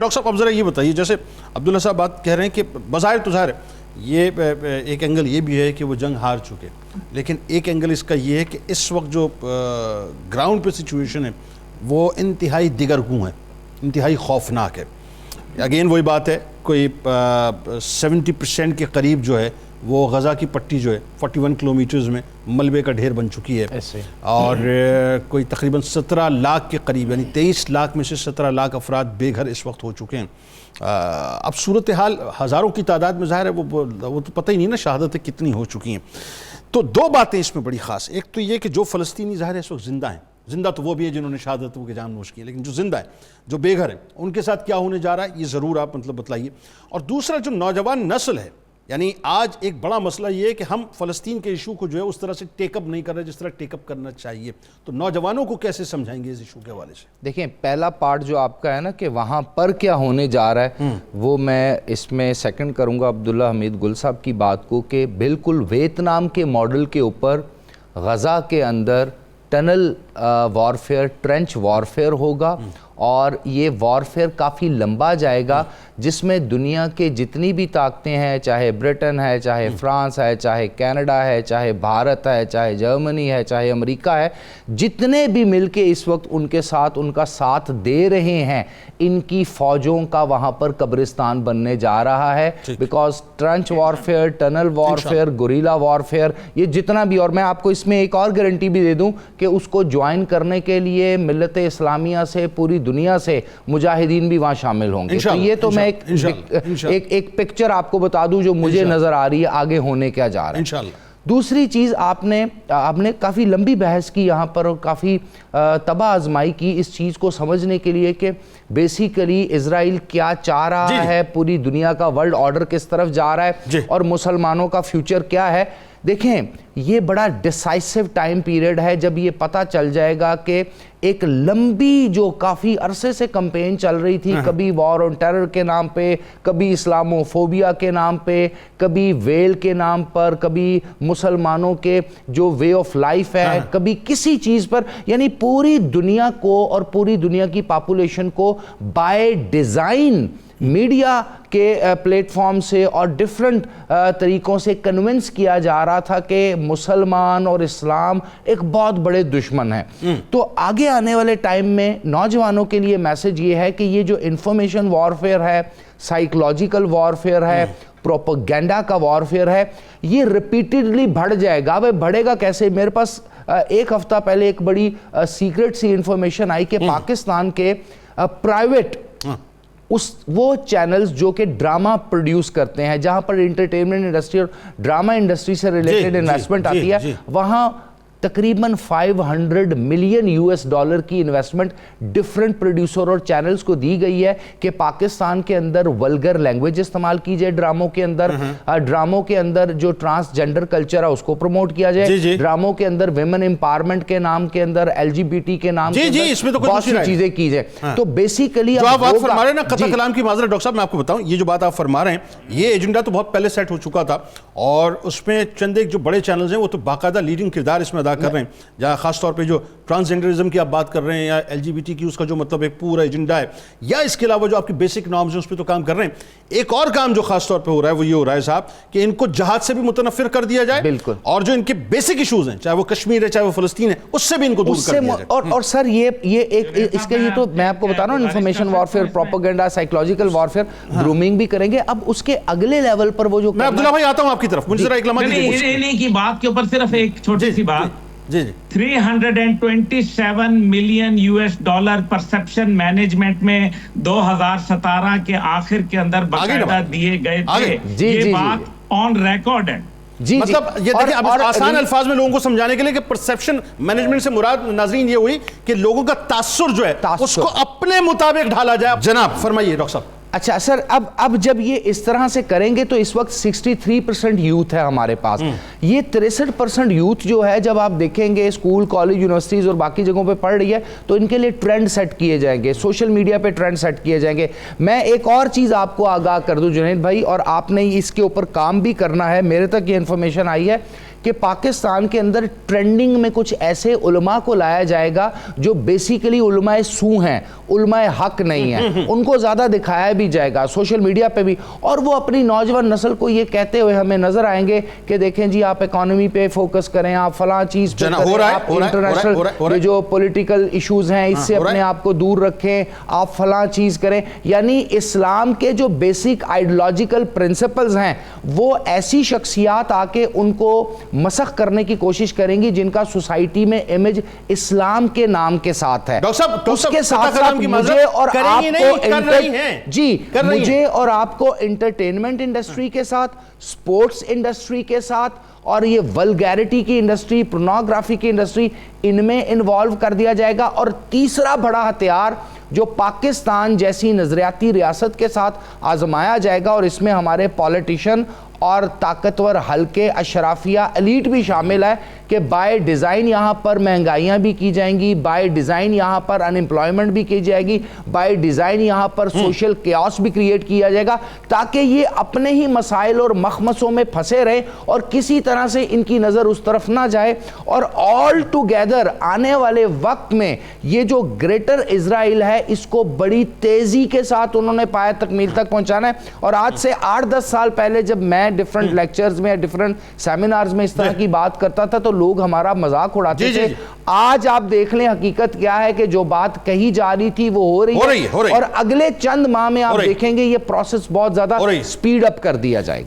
Doctor صاحب اب ذرا یہ بتائیے، جیسے عبداللہ صاحب بات کہہ رہے ہیں کہ بظاہر تو ظاہر ہے یہ ایک اینگل یہ بھی ہے کہ وہ جنگ ہار چکے، لیکن ایک اینگل اس کا یہ ہے کہ اس وقت جو گراؤنڈ پہ سچویشن ہے وہ انتہائی دگرگوں ہے، انتہائی خوفناک ہے۔ اگین وہی بات ہے، کوئی 70% کے قریب جو ہے وہ غزہ کی پٹی جو ہے 41 کلومیٹرز میں ملبے کا ڈھیر بن چکی ہے، اور کوئی تقریباً 17 لاکھ کے قریب، یعنی 23 لاکھ میں سے 17 لاکھ افراد بے گھر اس وقت ہو چکے ہیں۔ اب صورتحال ہزاروں کی تعداد میں ظاہر ہے وہ تو پتہ ہی نہیں نا شہادتیں کتنی ہو چکی ہیں۔ تو دو باتیں اس میں بڑی خاص، ایک تو یہ کہ جو فلسطینی ظاہر ہے اس وقت زندہ ہیں، زندہ تو وہ بھی ہے جنہوں نے شہادتوں کے جام نوش کی ہیں، لیکن جو زندہ ہیں، جو بے گھر ہیں، ان کے ساتھ کیا ہونے جا رہا ہے یہ ضرور آپ بتلائیے۔ اور دوسرا جو نوجوان نسل ہے، یعنی آج ایک بڑا مسئلہ یہ ہے کہ ہم فلسطین کے ایشو کو جو ہے اس طرح سے ٹیک اپ نہیں کر رہے جس طرح ٹیک اپ کرنا چاہیے، تو نوجوانوں کو کیسے سمجھائیں گے اس ایشو کے حوالے سے؟ دیکھیں، پہلا پارٹ جو آپ کا ہے نا کہ وہاں پر کیا ہونے جا رہا ہے، وہ میں اس میں سیکنڈ کروں گا عبداللہ حمید گل صاحب کی بات کو، کہ بالکل ویتنام کے ماڈل کے اوپر غزہ کے اندر ٹنل وارفیئر، ٹرنچ وارفیئر ہوگا، اور یہ وارفیئر کافی لمبا جائے گا، جس میں دنیا کے جتنی بھی طاقتیں ہیں، چاہے برٹن ہے، چاہے فرانس ہے، چاہے کینیڈا ہے، چاہے بھارت ہے، چاہے جرمنی ہے، چاہے امریکہ ہے، جتنے بھی مل کے اس وقت ان کے ساتھ ان کا ساتھ دے رہے ہیں، ان کی فوجوں کا وہاں پر قبرستان بننے جا رہا ہے، because trench warfare, tunnel warfare, guerrilla warfare, یہ جتنا بھی، اور میں آپ کو اس میں ایک اور گارنٹی بھی دے دوں کہ اس کو جوائن کرنے کے لیے ملت اسلامیہ سے، پوری دنیا سے مجاہدین بھی وہاں شامل ہوں گے۔ تو یہ تو میں ایک پکچر آپ کو بتا دوں جو مجھے نظر آ رہی ہے آگے ہونے کیا جا رہا ہے۔ دوسری چیز، آپ نے کافی لمبی بحث کی یہاں پر اور کافی تباہ آزمائی کی اس چیز کو سمجھنے کے لیے کہ بیسیکلی اسرائیل کیا چاہ رہا ہے، پوری دنیا کا ورلڈ آرڈر کس طرف جا رہا ہے، اور مسلمانوں کا فیوچر کیا ہے۔ دیکھیں، یہ بڑا ڈیسائسو ٹائم پیریڈ ہے جب یہ پتہ چل جائے گا کہ ایک لمبی جو کافی عرصے سے کمپین چل رہی تھی، کبھی وار آن ٹیرر کے نام پہ، کبھی اسلامو فوبیا کے نام پہ، کبھی ویل کے نام پر، کبھی مسلمانوں کے جو وے آف لائف ہے، کبھی کسی چیز پر، یعنی پوری دنیا کو اور پوری دنیا کی پاپولیشن کو بائی ڈیزائن میڈیا کے پلیٹ فارم سے اور ڈیفرنٹ طریقوں سے کنونس کیا جا رہا تھا کہ مسلمان اور اسلام ایک بہت بڑے دشمن ہیں۔ تو آگے آنے والے ٹائم میں نوجوانوں کے لیے میسج یہ ہے کہ یہ جو انفارمیشن وارفیئر ہے، سائیکولوجیکل وارفیئر ہے، پروپیگنڈا کا وارفیئر ہے، یہ ریپیٹڈلی بڑھ جائے گا۔ وہ بڑھے گا کیسے؟ میرے پاس ایک ہفتہ پہلے ایک بڑی سیکرٹ سی انفارمیشن آئی کہ پاکستان کے پرائیویٹ وہ چینلز جو کہ ڈرامہ پروڈیوس کرتے ہیں، جہاں پر انٹرٹینمنٹ انڈسٹری اور ڈرامہ انڈسٹری سے ریلیٹڈ انویسٹمنٹ آتی ہے، وہاں تقریباً $500 ملین کی انویسٹمنٹ ڈیفرنٹ پروڈیوسر اور چینلز کو دی گئی ہے کہ پاکستان کے اندر ولگر لینگویج استعمال کی جائے، ڈراموں کے اندر جو ٹرانس جینڈر کلچر ہے اس کو پروموٹ کیا جائے، ڈراموں کے اندر ویمن امپاورمنٹ کے نام کے اندر، LGBT کے نام کے اندر بہت سی چیزیں کی جائے۔ تو بیسیکلی جو آپ بات فرما رہے ہیں نا، قطع کلام کی معذرت ڈاکٹر صاحب میں آپ کو بتاؤں، یہ جو بات آپ فرما رہے ہیں یہ ایجنڈا تو بہت پہلے سیٹ ہو چکا تھا، اور اس میں چند ایک جو بڑے چینلز ہیں وہ تو باقاعدہ لیڈنگ کردار اس میں ادا کر رہے ہیں، جہاں خاص طور پہ جو ٹرانسجینڈرزم کی آپ بات کر رہے ہیں یا LGBT کی، اس کا جو مطلب ایک پورا ایجنڈا ہے، یا اس کے علاوہ جو آپ کی بیسک نارمز ہیں اس پہ تو کام کر رہے ہیں۔ ایک اور کام جو خاص طور پہ ہو رہا ہے وہ یہ ہو رہا ہے صاحب کہ ان کو جہاد سے بھی متنفر کر دیا جائے، بالکل، اور جو ان کے بیسک ایشوز ہیں، چاہے وہ کشمیر ہے چاہے وہ فلسطین ہے، اس سے بھی ان کو دور کر دیا جائے۔ اور سر یہ ایک اس کے، یہ تو میں آپ کو بتا رہا ہوں، information warfare, propaganda, psychological warfare, grooming بھی کریں گے۔ اب اس کے اگلے لیول پر وہ جو، میں عبداللہ بھائی آتا ہوں آپ کی طرف، مجھے ذرا ایک لمحہ دیجیے کی بات کے اوپر صرف ایک چھوٹی سی بات۔ جی 327 ملین پرسپشن مینجمنٹ میں 2017 کے آخر کے اندر باقاعدہ دیے گئے تھے، یہ بات آن ریکارڈ ہے۔ مطلب یہ دیکھیں، اب آسان الفاظ میں لوگوں کو سمجھانے کے لیے کہ پرسیپشن مینجمنٹ سے مراد ناظرین یہ ہوئی کہ لوگوں کا تاثر جو ہے اس کو اپنے مطابق ڈھالا جائے۔ جناب فرمائیے ڈاکٹر صاحب۔ اچھا سر، اب جب یہ اس طرح سے کریں گے تو اس وقت 63% یوتھ ہے ہمارے پاس، یہ 63% یوتھ جو ہے جب آپ دیکھیں گے اسکول، کالج، یونیورسٹیز اور باقی جگہوں پہ پڑھ رہی ہے تو ان کے لیے ٹرینڈ سیٹ کیے جائیں گے، سوشل میڈیا پہ ٹرینڈ سیٹ کیے جائیں گے۔ میں ایک اور چیز آپ کو آگاہ کر دوں جنید بھائی، اور آپ نے اس کے اوپر کام بھی کرنا ہے، میرے تک یہ انفارمیشن آئی ہے کہ پاکستان کے اندر ٹرینڈنگ میں کچھ ایسے علماء کو لایا جائے گا جو بیسیکلی علماء سو ہیں, علماء حق نہیں ہیں, ان کو زیادہ دکھایا بھی جائے گا سوشل میڈیا پہ بھی, اور وہ اپنی نوجوان نسل کو یہ کہتے ہوئے ہمیں نظر آئیں گے کہ دیکھیں جی آپ اکانومی پہ فوکس کریں, آپ فلاں چیز پہ کریں, آپ انٹرنیشنل جو پولیٹیکل ایشوز ہیں اس سے اپنے آپ کو دور رکھیں, آپ فلاں چیز کریں. یعنی اسلام کے جو بیسک آئیڈیولوجیکل پرنسپلز ہیں وہ ایسی شخصیات آ کے ان کو مسخ کرنے کی کوشش کریں گی جن کا سوسائٹی میں امیج اسلام کے نام کے ساتھ ہے. اس کے ساتھ ساتھ مجھے اور آپ کو انٹرٹینمنٹ انڈسٹری کے ساتھ, سپورٹس انڈسٹری کے ساتھ, اور یہ ولگیرٹی کی انڈسٹری, پورنوگرافی کی انڈسٹری, ان میں انوالو کر دیا جائے گا. اور تیسرا بڑا ہتھیار جو پاکستان جیسی نظریاتی ریاست کے ساتھ آزمایا جائے گا, اور اس میں ہمارے پولیٹیشن اور طاقتور حلقے اشرافیہ ایلیٹ بھی شامل ہے, کہ بائی ڈیزائن یہاں پر مہنگائیاں بھی کی جائیں گی, بائی ڈیزائن یہاں پر انمپلائمنٹ بھی کی جائے گی, بائی ڈیزائن یہاں پر سوشل کیاس بھی کریٹ کیا جائے گا, تاکہ یہ اپنے ہی مسائل اور مخمسوں میں پھنسے رہیں اور کسی طرح سے ان کی نظر اس طرف نہ جائے. اور آل ٹوگیدر آنے والے وقت میں یہ جو گریٹر اسرائیل ہے اس کو بڑی تیزی کے ساتھ انہوں نے پایہ تکمیل تک پہنچانا ہے. اور آج سے 8-10 سال پہلے جب میں ڈیفرنٹ لیکچرز میں, ڈیفرنٹ سیمینارز میں اس طرح کی بات کرتا تھا تو لوگ ہمارا مذاق اڑاتے تھے. آج آپ دیکھ لیں حقیقت کیا ہے کہ جو بات کہی جا رہی تھی وہ ہو رہی ہے, اور اگلے چند ماہ میں آپ دیکھیں گے یہ پروسیس بہت زیادہ سپیڈ اپ کر دیا جائے گا.